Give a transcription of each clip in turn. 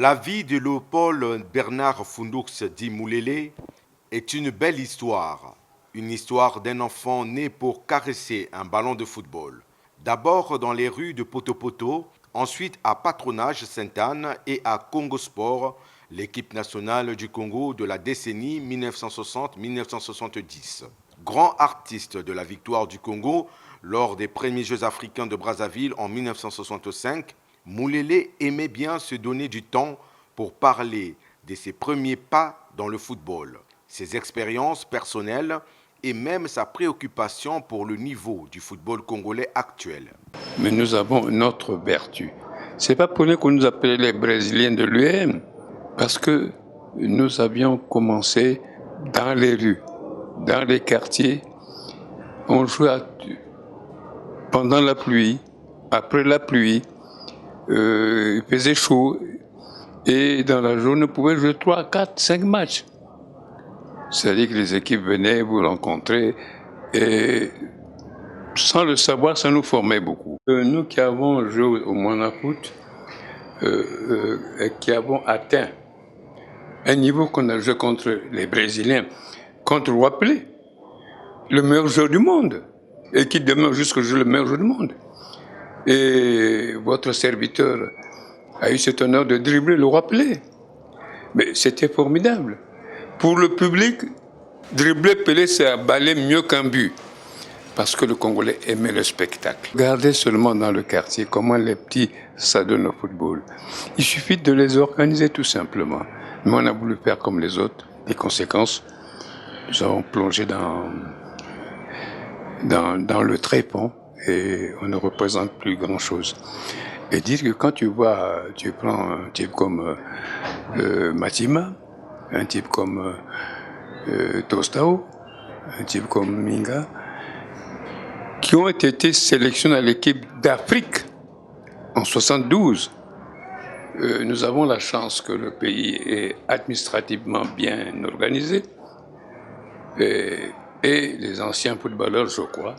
La vie de Léopold Bernard Foundoux dit Moulélé est une belle histoire. Une histoire d'un enfant né pour caresser un ballon de football. D'abord dans les rues de Potopoto, ensuite à Patronage Sainte-Anne et à Congo Sport, l'équipe nationale du Congo de la décennie 1960-1970. Grand artiste de la victoire du Congo lors des premiers Jeux africains de Brazzaville en 1965, Moulélé aimait bien se donner du temps pour parler de ses premiers pas dans le football, ses expériences personnelles et même sa préoccupation pour le niveau du football congolais actuel. Mais nous avons une autre vertu. C'est pas pour rien qu'on nous appelait les Brésiliens de l'UEM, parce que nous avions commencé dans les rues, dans les quartiers. On jouait pendant la pluie, après la pluie, il faisait chaud, et dans la journée, on pouvait jouer 3, 4, 5 matchs. C'est-à-dire que les équipes venaient vous rencontrer, et sans le savoir, ça nous formait beaucoup. Nous qui avons joué au Monafoot, qui avons atteint un niveau qu'on a joué contre les Brésiliens, contre Wapley, le meilleur joueur du monde, et qui demeure jusqu'à aujourd'hui le meilleur joueur du monde. Et votre serviteur a eu cet honneur de dribbler le Wapley. Mais c'était formidable. Pour le public, dribbler Pelé, c'est abaler mieux qu'un but. Parce que le Congolais aimait le spectacle. Regardez seulement dans le quartier comment les petits s'adonnent au football. Il suffit de les organiser tout simplement. Mais on a voulu faire comme les autres. Les conséquences, nous avons plongé dans le tréfonds et on ne représente plus grand-chose. Et dire que quand tu prends un type comme Matima, un type comme Tostao, un type comme Minga, qui ont été sélectionnés à l'équipe d'Afrique en 72. Nous avons la chance que le pays est administrativement bien organisé. Et les anciens footballeurs, je crois,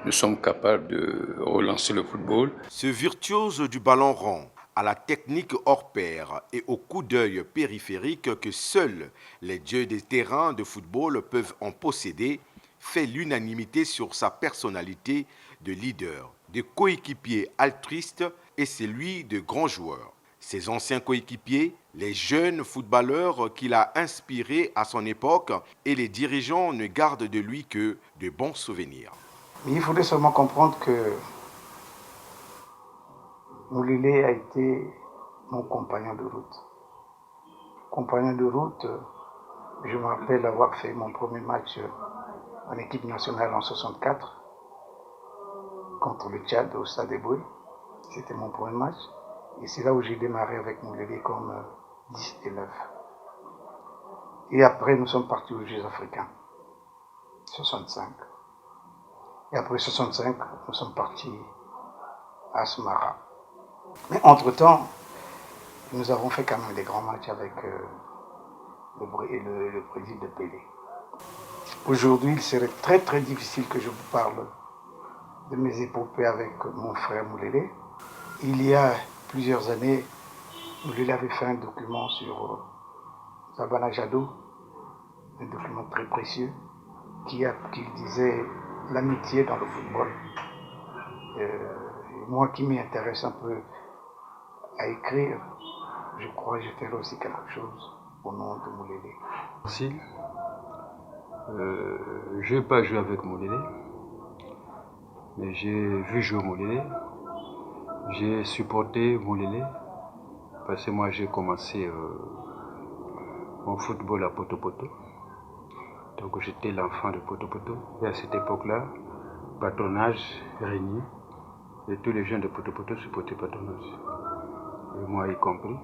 nous sommes capables de relancer le football. Ce virtuose du ballon rond, à la technique hors pair et au coup d'œil périphérique que seuls les dieux des terrains de football peuvent en posséder, fait l'unanimité sur sa personnalité de leader, de coéquipier altruiste et celui de grand joueur. Ses anciens coéquipiers, les jeunes footballeurs qu'il a inspirés à son époque et les dirigeants ne gardent de lui que de bons souvenirs. Mais il faudrait seulement comprendre que Moulélé a été mon compagnon de route. Compagnon de route, je me rappelle avoir fait mon premier match en équipe nationale en 64 contre le Tchad au Stade des Bouilles. C'était mon premier match. Et c'est là où j'ai démarré avec Moulélé comme 10 élèves. Et après, nous sommes partis aux Jeux africains, 65. Et après 65, nous sommes partis à Asmara. Mais entre-temps, nous avons fait quand même des grands matchs avec le Brésil de Pelé. Aujourd'hui, il serait très très difficile que je vous parle de mes épopées avec mon frère Moulélé. Il y a plusieurs années, Moulélé avait fait un document sur Zabana Jadot, un document très précieux, qui disait l'amitié dans le football. Moi qui m'y intéresse un peu à écrire, je crois que je ferai aussi quelque chose au nom de Moulélé. Merci. Je n'ai pas joué avec Moulélé, mais j'ai vu jouer Moulélé. J'ai supporté Moulélé parce que moi j'ai commencé mon football à Potopoto. Donc j'étais l'enfant de Potopoto. Et à cette époque-là, Patronage régnait et tous les jeunes de Potopoto supportaient Patronage. Et moi y compris.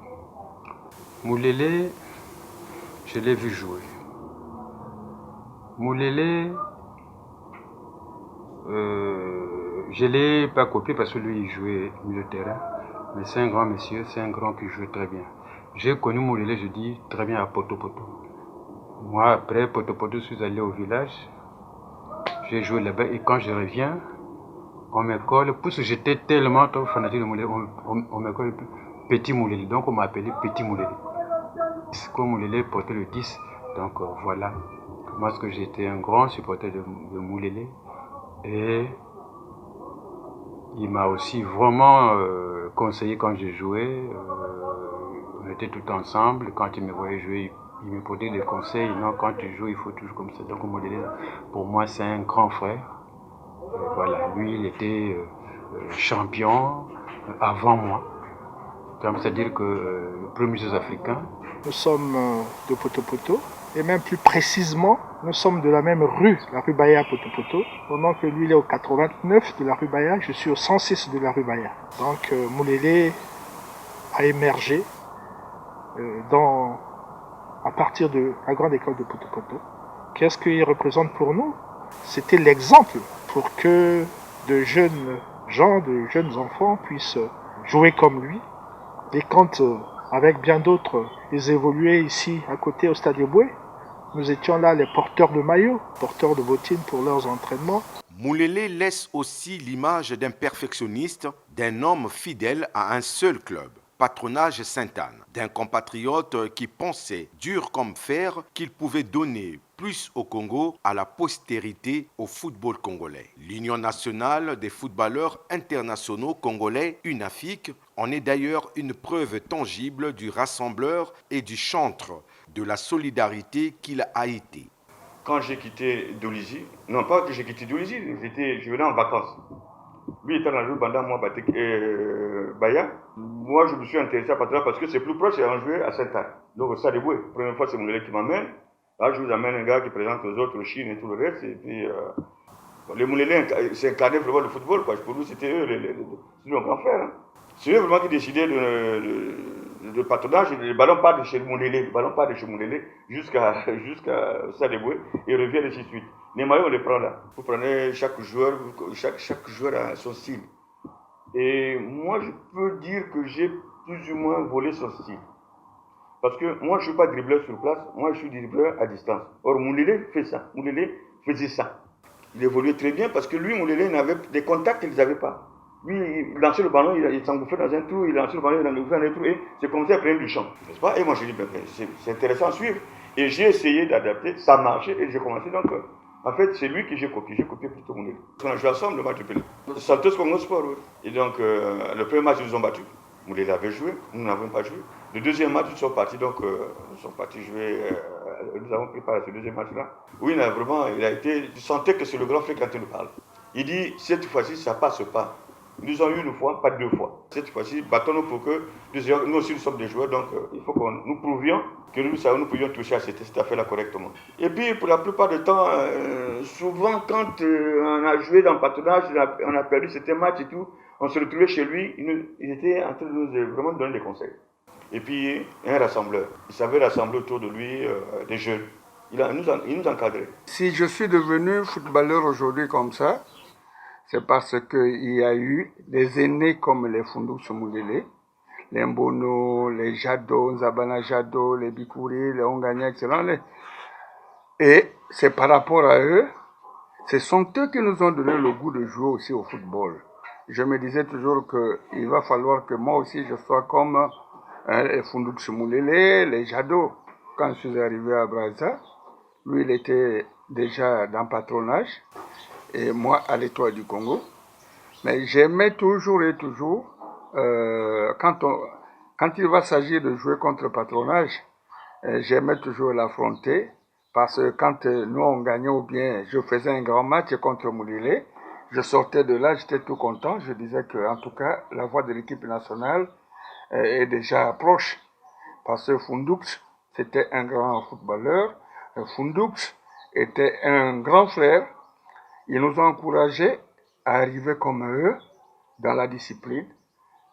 Moulélé, je l'ai vu jouer. Moulélé, je ne l'ai pas copié parce que lui il jouait milieu de terrain. Mais c'est un grand monsieur, c'est un grand qui jouait très bien. J'ai connu Moulélé, je dis, très bien à Potopoto. Moi, après Potopoto, je suis allé au village. J'ai joué là-bas et quand je reviens, on me colle, puisque j'étais tellement trop fanatique de Moulélé, on me colle Petit Moulélé. Donc on m'a appelé Petit Moulélé. Comme Moulélé portait le 10, donc voilà. Moi, parce que j'étais un grand supporter de Moulélé. Et il m'a aussi vraiment conseillé quand je jouais. On était tout ensemble. Quand il me voyait jouer, il me posait des conseils. Non, quand tu joues, il faut toujours comme ça. Donc Moulélé, pour moi, c'est un grand frère. Voilà, lui, il était champion avant moi. C'est-à-dire que le premier jeux africain. Nous sommes de Poto-Poto, et même plus précisément, nous sommes de la même rue, la rue Baya Poto-Poto. Pendant que lui, il est au 89 de la rue Baya, je suis au 106 de la rue Baya. Donc Moulélé a émergé à partir de la grande école de Poto-Poto. Qu'est-ce qu'il représente pour nous? C'était l'exemple pour que de jeunes gens, de jeunes enfants puissent jouer comme lui. Et quand, avec bien d'autres, ils évoluaient ici, à côté, au Stade Eboué, nous étions là les porteurs de maillots, porteurs de bottines pour leurs entraînements. Moulélé laisse aussi l'image d'un perfectionniste, d'un homme fidèle à un seul club, Patronage Sainte-Anne, d'un compatriote qui pensait, dur comme fer, qu'il pouvait donner plus au Congo, à la postérité, au football congolais. L'Union nationale des footballeurs internationaux congolais, UNAFIC, en est d'ailleurs une preuve tangible du rassembleur et du chantre de la solidarité qu'il a été. Quand j'ai quitté Dolisie, non pas que j'ai quitté Dolisie, je venais en vacances. Lui étant dans le Banda, moi, Baya, moi je me suis intéressé à Patronage parce que c'est plus proche et on jouait à Sainte-Anne. Donc ça débrouille. Première fois c'est mon élève qui m'amène. Là je vous amène un gars qui présente aux autres, le Chine et tout le reste. Et puis les Moulélés, c'est incarné vraiment le football. Quoi. Pour nous c'était eux, c'est nos grands frères. Hein. C'est eux vraiment qui décidaient de patronage. Le ballon part de chez Moulélé, jusqu'à Sadeboué et revient ainsi de suite. Les maillots on les prend là. Vous prenez chaque joueur a son style. Et moi je peux dire que j'ai plus ou moins volé son style. Parce que moi je ne suis pas dribbleur sur place, moi je suis dribbleur à distance. Or Moulélé fait ça, Moulélé faisait ça. Il évoluait très bien parce que lui, Moulélé, il avait des contacts qu'il n'avait pas. Lui, il lançait le ballon, il s'engouffrait dans un trou, il lançait le ballon, il s'engouffrait dans un trou, et c'est comme ça qu'il prenait du champ. N'est-ce pas? Et moi, j'ai dit, ben, c'est intéressant à suivre. Et j'ai essayé d'adapter, ça marchait, et j'ai commencé donc. En fait, c'est lui que j'ai copié plutôt Moulélé. On a joué ensemble le match de Pelé. Santos Congo Sport, oui. Et donc, le premier match, ils nous ont battus. Moulélé avait joué, nous n'avons pas joué. Le deuxième match, ils sont partis, donc, nous sommes partis jouer. Nous avons préparé ce deuxième match-là. Oui, vraiment, il a été. Tu sentais que c'est le grand frère quand il nous parle. Il dit, cette fois-ci, ça passe pas. Nous avons eu une fois, pas deux fois. Cette fois-ci, battons-nous pour que nous aussi nous sommes des joueurs, donc il faut que nous prouvions que nous pouvions toucher à cette affaire-là correctement. Et puis pour la plupart du temps, souvent quand on a joué dans le patronage, on a perdu certains matchs et tout, on se retrouvait chez lui, il était en train de nous vraiment donner des conseils. Et puis un rassembleur, il savait rassembler autour de lui des jeunes. Il nous encadrait. Si je suis devenu footballeur aujourd'hui comme ça, c'est parce qu'il y a eu des aînés comme les Fundou Moulélé, les Mbono, les Jado, Nzabana Jado, les Bikouri, les Ongania, etc. Et c'est par rapport à eux, ce sont eux qui nous ont donné le goût de jouer aussi au football. Je me disais toujours qu'il va falloir que moi aussi je sois comme les Fundou Moulélé, les Jado. Quand je suis arrivé à Brazza, lui il était déjà dans patronage. Et moi à l'Étoile du Congo. Mais j'aimais toujours quand il va s'agir de jouer contre patronage, j'aimais toujours l'affronter parce que quand nous on gagnait ou bien je faisais un grand match contre Moulélé, je sortais de là, j'étais tout content, je disais que en tout cas la voix de l'équipe nationale est déjà proche parce que Fundoux c'était un grand footballeur, Fundoux était un grand frère. Ils nous ont encouragés à arriver comme eux dans la discipline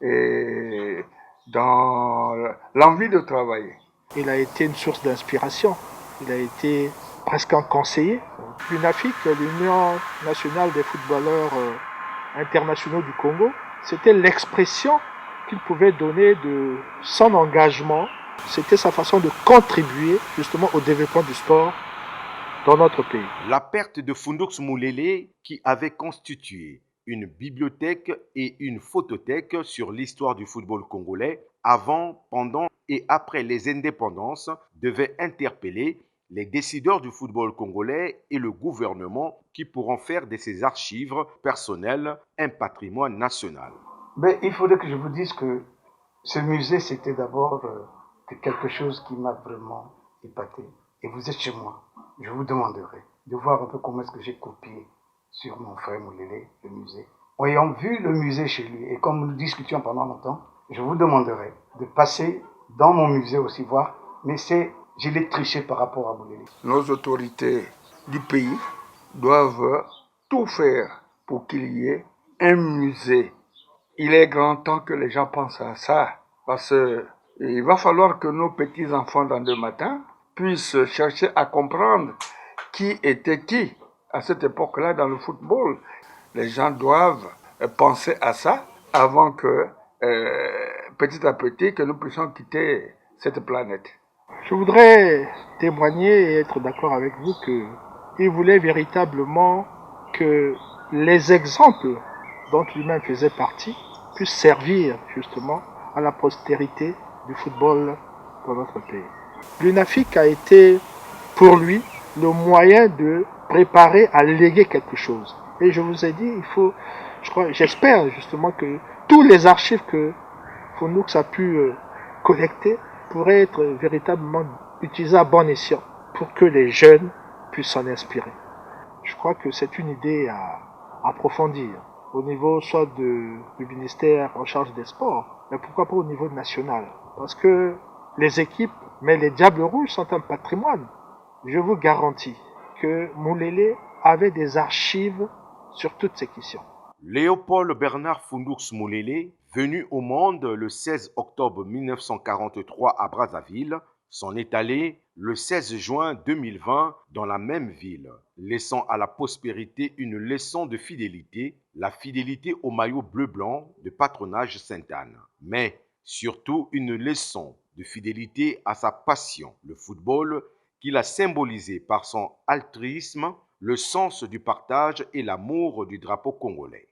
et dans l'envie de travailler. Il a été une source d'inspiration. Il a été presque un conseiller. L'UNAFIC, l'Union nationale des footballeurs internationaux du Congo, c'était l'expression qu'il pouvait donner de son engagement. C'était sa façon de contribuer justement au développement du sport dans notre pays. La perte de Fundou Moulélé, qui avait constitué une bibliothèque et une photothèque sur l'histoire du football congolais, avant, pendant et après les indépendances devait interpeller les décideurs du football congolais et le gouvernement qui pourront faire de ces archives personnelles un patrimoine national. Mais il faudrait que je vous dise que ce musée, c'était d'abord quelque chose qui m'a vraiment épaté. Et vous êtes chez moi. Je vous demanderai de voir un peu comment est-ce que j'ai copié sur mon frère Moulélé le musée. Ayant vu le musée chez lui, et comme nous discutions pendant longtemps, je vous demanderai de passer dans mon musée aussi voir, mais je l'ai triché par rapport à Moulélé. Nos autorités du pays doivent tout faire pour qu'il y ait un musée. Il est grand temps que les gens pensent à ça, parce qu'il va falloir que nos petits-enfants dans le matin puissent chercher à comprendre qui était qui à cette époque-là dans le football. Les gens doivent penser à ça avant que, petit à petit, que nous puissions quitter cette planète. Je voudrais témoigner et être d'accord avec vous qu'il voulait véritablement que les exemples dont lui-même faisait partie puissent servir justement à la postérité du football dans notre pays. L'UNAFIC a été pour lui le moyen de préparer à léguer quelque chose. Et je vous ai dit, j'espère justement que tous les archives que Fondoux a pu collecter pourraient être véritablement utilisées à bon escient pour que les jeunes puissent s'en inspirer. Je crois que c'est une idée à approfondir au niveau soit du ministère en charge des sports, mais pourquoi pas au niveau national. Parce que les équipes, mais les Diables Rouges sont un patrimoine. Je vous garantis que Moulélé avait des archives sur toutes ces questions. Léopold Bernard Foundoux Moulélé, venu au monde le 16 octobre 1943 à Brazzaville, s'en est allé le 16 juin 2020 dans la même ville, laissant à la postérité une leçon de fidélité, la fidélité au maillot bleu-blanc de patronage Sainte-Anne, mais surtout une leçon de fidélité à sa passion, le football, qu'il a symbolisé par son altruisme, le sens du partage et l'amour du drapeau congolais.